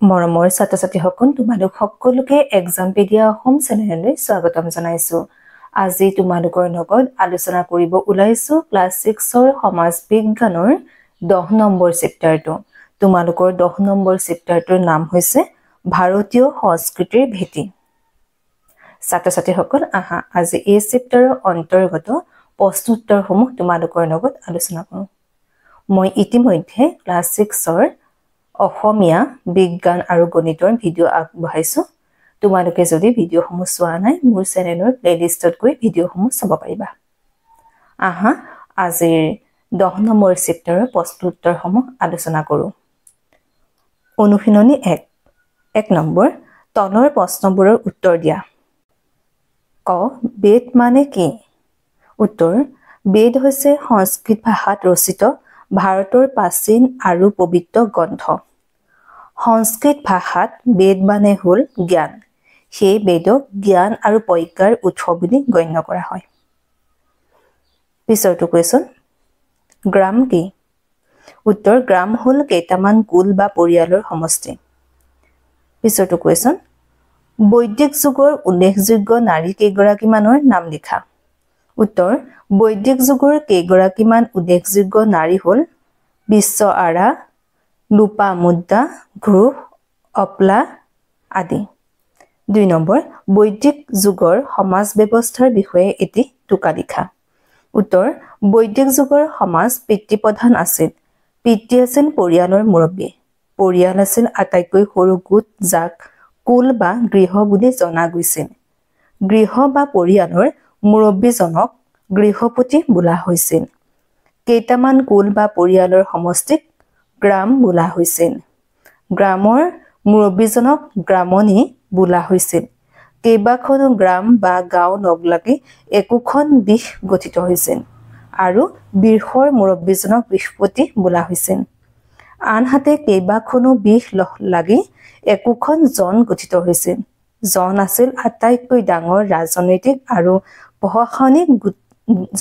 মৰমৰ ছাত্ৰ-ছাত্ৰীসকল তোমালোক সকলোকে এক্সামপেডিয়া অসম চেনেললৈ স্বাগতম জনাইছো। আজি তোমালোকৰ লগত আলোচনা কৰিব ওলাইছো ক্লাছ 6ৰ সমাজ বিজ্ঞানৰ 10 নম্বৰ চেপ্টাৰটো। তোমালোকৰ 10 নম্বৰ চেপ্টাৰটোৰ নাম হৈছে ভাৰতীয় সংস্কৃতিৰ ভেটি। ছাত্ৰ-ছাত্ৰীসকল আহা আজি এই চেপ্টাৰৰ অন্তৰ্গত প্ৰশ্নোত্তৰসমূহ তোমালোকৰ লগত আলোচনা কৰোঁ। মই ইতিমধ্যে ক্লাছ 6ৰ অসমীয়া বিজ্ঞান আৰু গণিতৰ ভিডিঅ' আগবঢ়াইছো। তোমালোকে যদি ভিডিঅ'সমূহ চোৱা নাই মোৰ চেনেলৰ প্লেলিষ্টত গৈ ভিডিঅ'সমূহ চাব পাৰিবা। আহা আজিৰ 10 নম্বৰ চেপ্টাৰৰ প্ৰশ্নোত্তৰসমূহ আলোচনা কৰোঁ। অনুশীলনী 1 নম্বৰ তলৰ প্ৰশ্নবোৰৰ উত্তৰ দিয়া। ক বেদ মানে কি? উত্তৰ বেদ হৈছে সংস্কৃত ভাষাত ৰচিত ভাৰতৰ প্ৰাচীন আৰু পবিত্ৰ গ্ৰন্থ। সংস্কৃত ভাষাত বেদ মানে হ'ল জ্ঞান। সেই বেদক জ্ঞান আৰু প্ৰজ্ঞাৰ উৎস বুলি গণ্য কৰা হয়। পিছৰটো কুৱেশ্যন, গ্ৰাম কি? উত্তৰ গ্ৰাম হ'ল কেইটামান কুল বা পৰিয়ালৰ সমষ্টি। পিছৰটো কুৱেশ্যন, বৈদিক যুগৰ উল্লেখযোগ্য নাৰী কেইগৰাকীমানৰ নাম লিখা। উত্তৰ বৈদিক যুগৰ কেইগৰাকীমান উল্লেখযোগ্য নাৰী হ'ল বিশ্ব আৰা, লোপামুদ্ৰা, ঘ্ৰুভ, অপলা আদি। 2 নম্বৰ বৈদিক যুগৰ সমাজ ব্যৱস্থাৰ বিষয়ে এটি টোকা লিখা। উত্তৰ বৈদিক যুগৰ সমাজ পিতৃপ্ৰধান আছিল। পিতৃ আছিল পৰিয়ালৰ মুৰব্বী। পৰিয়াল আছিল আটাইতকৈ সৰু গোট যাক কুল বা গৃহ বুলি জনা গৈছিল। গৃহ বা পৰিয়ালৰ মুৰব্বীজনক গৃহপতি বোলা হৈছিল। কেইটামান কুল বা পৰিয়ালৰ সমষ্টিক গ্ৰাম বোলা হৈছিল। গ্ৰামৰ মুৰব্বীজনক গ্ৰামনী বোলা হৈছিল। কেইবাখনো গ্ৰাম বা গাঁও লগলাগি একোখন বিশ গঠিত হৈছিল আৰু বিশৰ মুৰব্বীজনক বিশপতি বোলা হৈছিল। আনহাতে কেইবাখনো বিশ লাগি একোখন জন গঠিত হৈছিল। জন আছিল আটাইতকৈ ডাঙৰ ৰাজনৈতিক আৰু প্ৰশাসনিক গোট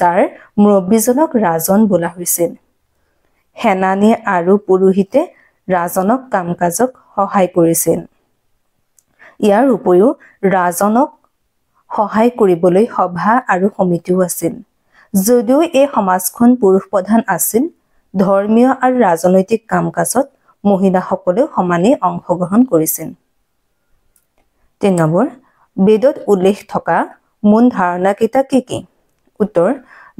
যাৰ মুৰব্বীজনক ৰাজন বোলা হৈছিল। সেনানী আৰু পুৰোহিতে ৰাজনক কাম-কাজত সহায় কৰিছিল। ইয়াৰ উপৰিও ৰাজনক সহায় কৰিবলৈ সভা আৰু সমিতিও আছিল। যদিও এই সমাজখন পুৰুষ প্ৰধান আছিল, ধৰ্মীয় আৰু ৰাজনৈতিক কাম-কাজত মহিলাসকলেও সমানেই অংশগ্ৰহণ কৰিছিল। 3 নম্বৰ বেদত উল্লেখ থকা মূল ধাৰণাকেইটা কি কি? উত্তৰ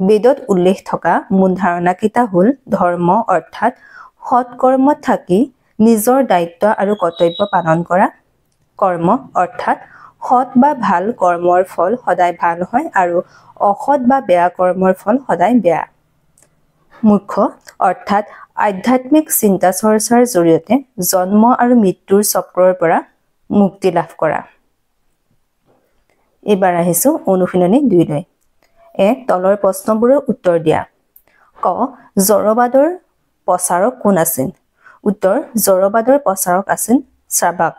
বেদত উল্লেখ থকা মূল ধাৰণাকেইটা হ'ল ধৰ্ম অৰ্থাৎ সৎ কৰ্মত থাকি নিজৰ দায়িত্ব আৰু কৰ্তব্য পালন কৰা, কৰ্ম অৰ্থাৎ সৎ বা ভাল কৰ্মৰ ফল সদায় ভাল হয় আৰু অসৎ বা বেয়া কৰ্মৰ ফল সদায় বেয়া, মোক্ষ অৰ্থাৎ আধ্যাত্মিক চিন্তা চৰ্চাৰ জৰিয়তে জন্ম আৰু মৃত্যুৰ চক্ৰৰ পৰা মুক্তি লাভ কৰা। এইবাৰ আহিছো অনুশীলনী 2লৈ। 1 তলৰ প্ৰশ্নবোৰৰ উত্তৰ দিয়া। ক জড়বাদৰ প্ৰচাৰক কোন আছিল? উত্তৰ জড়বাদৰ প্ৰচাৰক আছিল শ্ৰাবাক।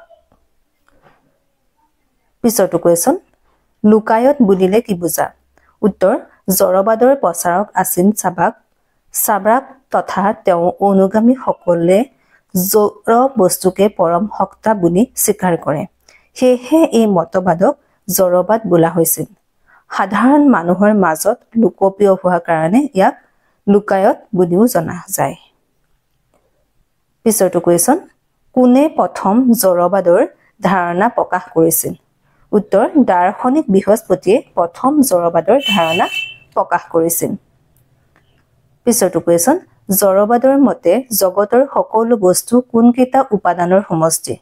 পিছৰটো কুৱেশ্যন, লোকায়ত বুলিলে কি বুজা? উত্তৰ জড়বাদৰ প্ৰচাৰক আছিল শ্ৰাবাক। শ্ৰাবাক তথা তেওঁৰ অনুগামীসকলে জড় বস্তুকে পৰম সত্তা বুলি স্বীকাৰ কৰে। সেয়েহে এই মতবাদক জড়বাদ বোলা হৈছিল। সাধাৰণ মানুহৰ মাজত লোকপ্ৰিয় হোৱাৰ কাৰণে ইয়াক লোকায়ত বুলিও জনা যায়। পিছৰটো কুৱেশ্যন, কোনে প্ৰথম জড়বাদৰ ধাৰণা প্ৰকাশ কৰিছিল? উত্তৰ দাৰ্শনিক বৃহস্পতিয়ে প্ৰথম জড়বাদৰ ধাৰণা প্ৰকাশ কৰিছিল। পিছৰটো কুৱেশ্যন, জড়বাদৰ মতে জগতৰ সকলো বস্তু কোনকেইটা উপাদানৰ সমষ্টি?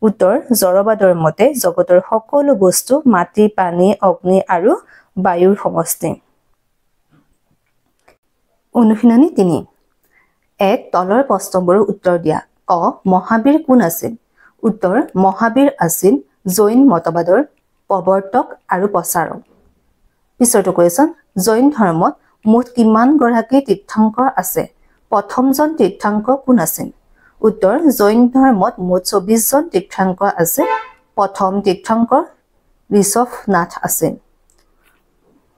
উত্তৰ জড়বাদৰ মতে জগতৰ সকলো বস্তু মাটি, পানী, অগ্নি আৰু বায়ুৰ সমষ্টি। অনুশীলনী 3 1 তলৰ প্ৰশ্নবোৰৰ উত্তৰ দিয়া। ক মহাবীৰ কোন আছিল? উত্তৰ মহাবীৰ আছিল জৈন মতবাদৰ প্ৰৱৰ্তক আৰু প্ৰচাৰক। পিছৰটো কুৱেশ্যন, জৈন ধৰ্মত মুঠ কিমান গৰাকী তীৰ্থংকৰ আছে? প্ৰথমজন তীৰ্থংকৰ কোন আছিল? উত্তৰ জৈন ধৰ্মত মুঠ 24জন তীৰ্থংকৰ আছে। প্ৰথম তীৰ্থংকৰ ঋষভনাথ আছিল।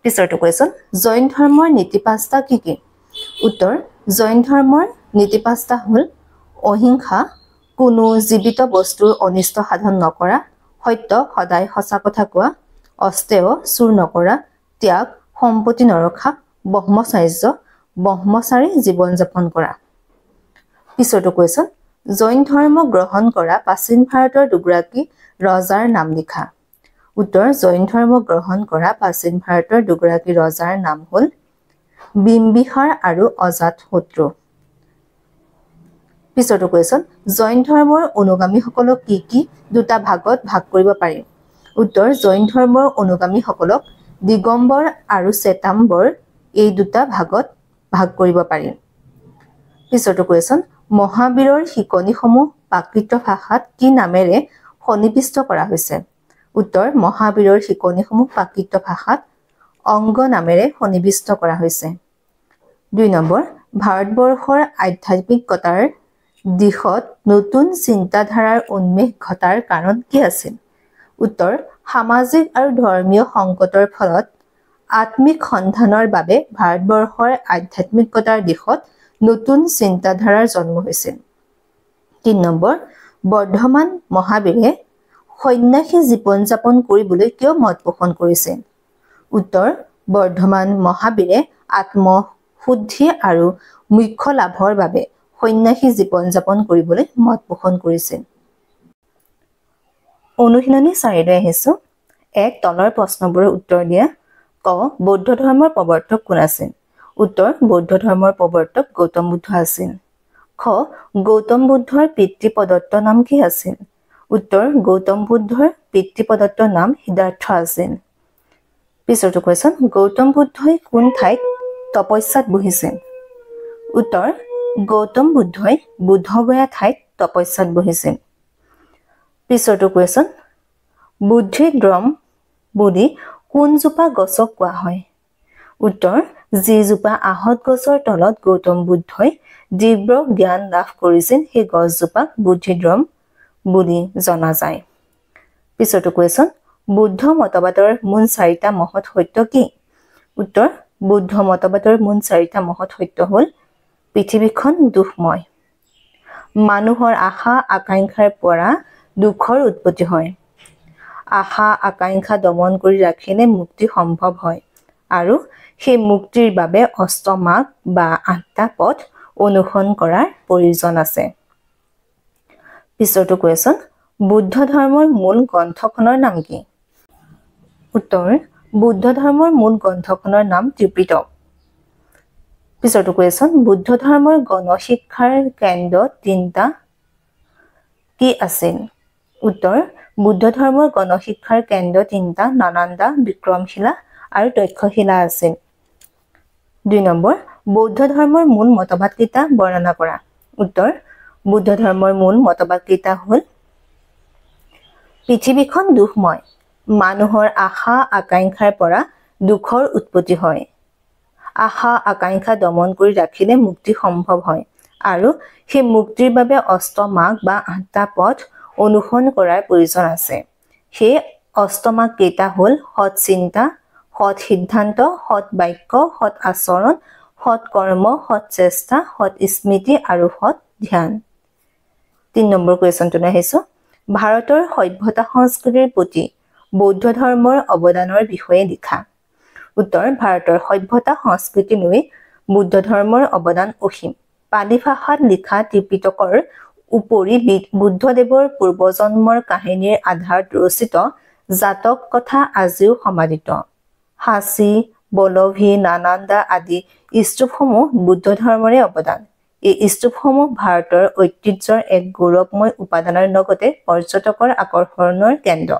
পিছৰটো কুৱেশ্যন, জৈন ধৰ্মৰ নীতি 5টা কি কি? উত্তৰ জৈন ধৰ্মৰ নীতি 5টা হ'ল অহিংসা, কোনো জীৱিত বস্তুৰ অনিষ্ট সাধন নকৰা, সত্য সদায় সঁচা কথা কোৱা, অস্তেয় চুৰ নকৰা, ত্যাগ সম্পত্তি নৰখা, ব্ৰহ্মচাৰী জীৱন যাপন কৰা। পিছৰটো কুৱেশ্যন, জৈন ধৰ্ম গ্ৰহণ কৰা প্ৰাচীন ভাৰতৰ দুগৰাকী ৰজাৰ নাম লিখা। উত্তৰ, জৈন ধৰ্ম গ্ৰহণ কৰা প্ৰাচীন ভাৰতৰ দুগৰাকী ৰজাৰ নাম হ'ল বিম্বিসাৰ আৰু অজাতশত্ৰু। পিছৰটো কুৱেশ্যন, জৈন ধৰ্মৰ অনুগামীসকলক কি দুটা ভাগত ভাগ কৰিব পাৰি। উত্তৰ, জৈন ধৰ্মৰ অনুগামীসকলক দিগম্বৰ আৰু শ্বেতাম্বৰ এই দুটা ভাগত ভাগ কৰিব পাৰি। পিছৰটো কুৱেশ্যন, মহাবীৰৰ শিকনিসমূহ প্ৰাকৃত ভাষাত কি নামেৰে সন্নিৱিষ্ট কৰা হৈছে। উত্তৰ, মহাবীৰৰ শিকনিসমূহ প্ৰাকৃত ভাষাত অংগ নামেৰে সন্নিৱিষ্ট কৰা হৈছে। 2 নম্বৰ, ভাৰতবৰ্ষৰ আধ্যাত্মিকতাৰ দিশত নতুন চিন্তাধাৰাৰ উন্মেষ ঘটাৰ কাৰণ কি আছিল। উত্তৰ, সামাজিক আৰু ধৰ্মীয় সংকটৰ ফলত আত্মিক সন্ধানৰ বাবে ভাৰতবৰ্ষৰ আধ্যাত্মিকতাৰ দিশত নতুন চিন্তাধাৰাৰ জন্ম হৈছিল। 3 নম্বৰ, বৰ্ধমান মহাবীৰে সন্ন্যাসী জীৱন যাপন কৰিবলৈ কিয় মত পোষণ কৰিছিল। উত্তৰ, বৰ্ধমান মহাবীৰে আত্মশুদ্ধি আৰু মোক্ষ লাভৰ বাবে সন্ন্যাসী জীৱন যাপন কৰিবলৈ মত পোষণ কৰিছিল। অনুশীলনী 4লৈ আহিছো। 1, তলৰ প্ৰশ্নবোৰৰ উত্তৰ দিয়া। ক, বৌদ্ধ ধৰ্মৰ প্ৰৱৰ্তক কোন আছিল। উত্তৰ, বৌদ্ধ ধৰ্মৰ প্ৰৱৰ্তক গৌতম বুদ্ধ আছিল। খ, গৌতম বুদ্ধৰ পিতৃ প্ৰদত্ত নাম কি আছিল। উত্তৰ, গৌতম বুদ্ধৰ পিতৃ প্ৰদত্ত নাম সিদ্ধাৰ্থ আছিল। পিছৰটো কুৱেশ্যন, গৌতম বুদ্ধই কোন ঠাইত তপস্যাত বহিছিল। উত্তৰ, গৌতম বুদ্ধই বুদ্ধগয়া ঠাইত তপস্যাত বহিছিল। পিছৰটো কুৱেশ্যন, বুদ্ধিদ্ৰম বুলি কোনজোপা গছক কোৱা হয়। উত্তৰ, যিজোপা আহঁত গছৰ তলত গৌতম বুদ্ধই দিব্য জ্ঞান লাভ কৰিছিল সেই গছজোপাক বুদ্ধিদ্ৰম বুলি জনা যায়। পিছৰটো কুৱেশ্যন, বুদ্ধ মতবাদৰ মূল 4টা মহৎ সত্য কি। উত্তৰ, বুদ্ধ মতবাদৰ মূল 4টা মহৎ সত্য হ'ল পৃথিৱীখন দুখময়, মানুহৰ আশা আকাংক্ষাৰ পৰা দুখৰ উৎপত্তি হয়, আশা আকাংক্ষা দমন কৰি ৰাখিলে মুক্তি সম্ভৱ হয় আৰু সেই মুক্তিৰ বাবে অষ্টমাৰ্গ বা 8টা পথ অনুসৰণ কৰাৰ প্ৰয়োজন আছে। পিছৰটো কুৱেশ্যন, বুদ্ধ ধৰ্মৰ মূল গ্ৰন্থখনৰ নাম কি। উত্তৰ, বুদ্ধ ধৰ্মৰ মূল গ্ৰন্থখনৰ নাম ত্ৰিপিটক। পিছৰটো কুৱেশ্যন, বুদ্ধ ধৰ্মৰ গণশিক্ষাৰ কেন্দ্ৰ 3টা কি আছিল। উত্তৰ, বুদ্ধ ধৰ্মৰ গণশিক্ষাৰ কেন্দ্ৰ 3টা নালন্দা, বিক্ৰমশিলা আৰু তক্ষশিলা আছিল। 2 নম্বৰ, বৌদ্ধ ধৰ্মৰ মূল মতবাদকেইটা বৰ্ণনা কৰা। উত্তৰ, বুদ্ধ ধৰ্মৰ মূল মতবাদকেইটা হ'ল পৃথিৱীখন দুখময়, মানুহৰ আশা আকাংক্ষাৰ পৰা দুখৰ উৎপত্তি হয়, আশা আকাংক্ষা দমন কৰি ৰাখিলে মুক্তি সম্ভৱ হয় আৰু সেই মুক্তিৰ বাবে অষ্টমাৰ্গ বা 8টা পথ অনুসৰণ কৰাৰ প্ৰয়োজন আছে। সেই অষ্টমাৰ্গ কেইটা হ'ল সৎ চিন্তা, সৎ সিদ্ধান্ত, সৎ বাক্য, সৎ আচৰণ, সৎ কৰ্ম, সৎ চেষ্টা, সৎ স্মৃতি আৰু সৎ ধ্যান। 3 নম্বৰ কুৱেশ্যনটোলৈ আহিছো। ভাৰতৰ সভ্যতা সংস্কৃতিৰ প্ৰতি বৌদ্ধ ধৰ্মৰ অৱদানৰ বিষয়ে লিখা। উত্তৰ, ভাৰতৰ সভ্যতা সংস্কৃতিলৈ বৌদ্ধ ধৰ্মৰ অৱদান অসীম। পালি ভাষাত লিখা ত্ৰিপিটকৰ উপৰি বুদ্ধদেৱৰ পূৰ্বজন্মৰ কাহিনীৰ আধাৰত ৰচিত জাতক কথা আজিও সমাদৃত। সাঁচী, বল্লভী, নালন্দা আদি স্তূপসমূহ বুদ্ধ ধৰ্মৰে অৱদান। এই স্তূপসমূহ ভাৰতৰ ঐতিহ্যৰ এক গৌৰৱময় উপাদানৰ লগতে পৰ্যটকৰ আকৰ্ষণৰ কেন্দ্ৰ।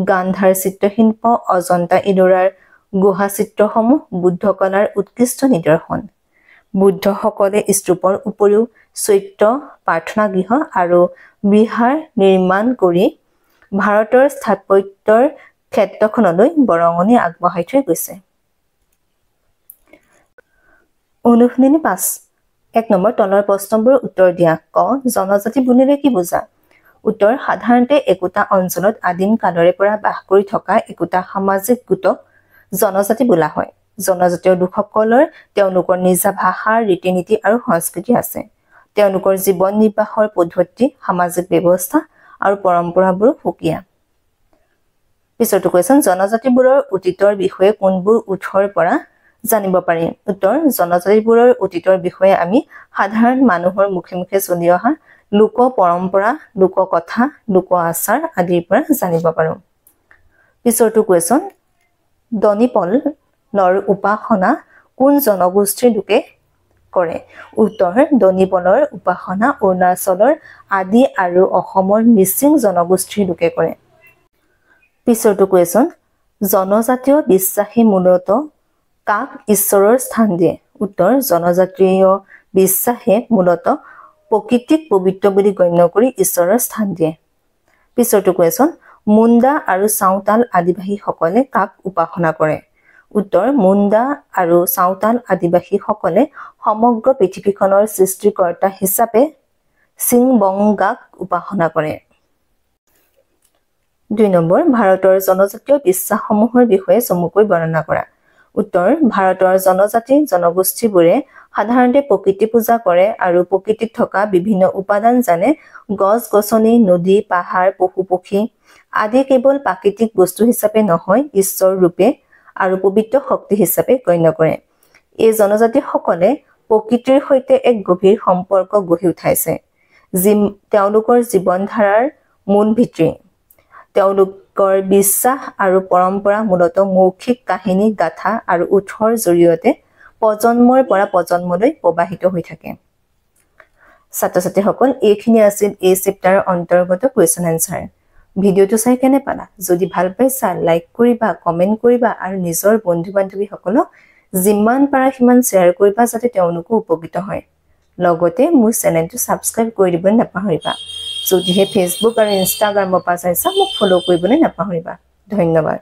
গান্ধাৰ চিত্ৰশিল্প, অজন্তা ইলোৰাৰ গুহা চিত্ৰসমূহ বুদ্ধ কলাৰ উৎকৃষ্ট নিদৰ্শন। বুদ্ধসকলে স্তূপৰ উপৰিও চৈত্য, প্ৰাৰ্থনাগৃহ আৰু বিহাৰ নিৰ্মাণ কৰি ভাৰতৰ স্থাপত্যৰ ক্ষেত্ৰখনলৈ বৰঙণি আগবঢ়াই থৈ গৈছে। অনুশীলনী 5, 1 নম্বৰ, তলৰ প্ৰশ্নবোৰৰ উত্তৰ দিয়া। ক, জনজাতি বুলিলে কি বুজা। উত্তৰ, সাধাৰণতে একোটা অঞ্চলত আদিম কালৰে পৰা বাস কৰি থকা একোটা সামাজিক গোটক জনজাতি বোলা হয়। জনজাতীয় লোকসকলৰ তেওঁলোকৰ নিজা ভাষা, ৰীতি নীতি আৰু সংস্কৃতি আছে। তেওঁলোকৰ জীৱন নিৰ্বাহৰ পদ্ধতি, সামাজিক ব্যৱস্থা আৰু পৰম্পৰাবোৰ সুকীয়া। পিছৰটো কুৱেশ্যন, জনজাতিবোৰৰ অতীতৰ বিষয়ে কোনবোৰ উৎসৰ পৰা জানিব পাৰি? উত্তৰ, জনজাতিবোৰৰ অতীতৰ বিষয়ে আমি সাধাৰণ মানুহৰ মুখে মুখে চলি অহা লোক পৰম্পৰা, লোক কথা, লোক আচাৰ আদিৰ পৰা জানিব পাৰোঁ। পিছৰটো কুৱেশ্যন, দনিপলৰ উপাসনা কোন জনগোষ্ঠীৰ লোকে কৰে? উত্তৰ, দনিপলৰ উপাসনা অৰুণাচলৰ আদি আৰু অসমৰ মিচিং জনগোষ্ঠীৰ লোকে কৰে। পিছৰটো কুৱেশ্যন, জনজাতীয় বিশ্বাসী মূলতঃ কাক ঈশ্বৰৰ স্থান দিয়ে? উত্তৰ, জনজাতীয় বিশ্বাসে মূলতঃ প্ৰকৃতিক পবিত্ৰ বুলি গণ্য কৰি ঈশ্বৰৰ স্থান দিয়ে। পিছৰটো কুৱেশ্যন, মুণ্ডা আৰু চাওতাল আদিবাসীসকলে কাক উপাসনা কৰে? উত্তৰ, মুণ্ডা আৰু চাওতাল আদিবাসীসকলে সমগ্ৰ পৃথিৱীখনৰ সৃষ্টিকৰ্তা হিচাপে চিংবংগাক উপাসনা কৰে। 2 নম্বৰ, ভাৰতৰ জনজাতীয় বিশ্বাসসমূহৰ বিষয়ে চমুকৈ বৰ্ণনা কৰা। উত্তৰ, ভাৰতৰ জনজাতি জনগোষ্ঠীবোৰে সাধাৰণতে প্ৰকৃতি পূজা কৰে আৰু প্ৰকৃতিত থকা বিভিন্ন উপাদান যেনে গছ-গছনি, নদী, পাহাৰ, পশু-পক্ষী আদি কেৱল প্ৰাকৃতিক বস্তু হিচাপে নহয়, ঈশ্বৰ ৰূপে আৰু পবিত্ৰ শক্তি হিচাপে গণ্য কৰে। এই জনজাতিসকলে প্ৰকৃতিৰ সৈতে এক গভীৰ সম্পৰ্ক গঢ়ি উঠাইছে, যি তেওঁলোকৰ জীৱনধাৰাৰ মূল ভিত্তি। তেওঁলোকৰ বিশ্বাস আৰু পৰম্পৰা মূলতঃ মৌখিক কাহিনী, গাথা আৰু উৎসৰ জৰিয়তে প্ৰজন্মৰ পৰা প্ৰজন্মলৈ প্ৰবাহিত হৈ থাকে। ছাত্ৰ-ছাত্ৰীসকল, এইখিনি আছিল এই চেপ্টাৰৰ অন্তৰ্গত কুৱেশ্যন এনচাৰ। ভিডিঅ'টো চাই কেনে পালা? যদি ভাল পাইছা লাইক কৰিবা, কমেণ্ট কৰিবা আৰু নিজৰ বন্ধু-বান্ধৱীসকলক যিমান পাৰা সিমান শ্বেয়াৰ কৰিবা যাতে তেওঁলোকো উপকৃত হয়। লগতে মোৰ চেনেলটো ছাবস্ক্ৰাইব কৰি দিবলৈ নাপাহৰিবা। যদিহে ফেচবুক আৰু ইনষ্টাগ্ৰামৰ পৰা চাইছা মোক ফ'ল' কৰিবলৈ নাপাহৰিবা। ধন্যবাদ।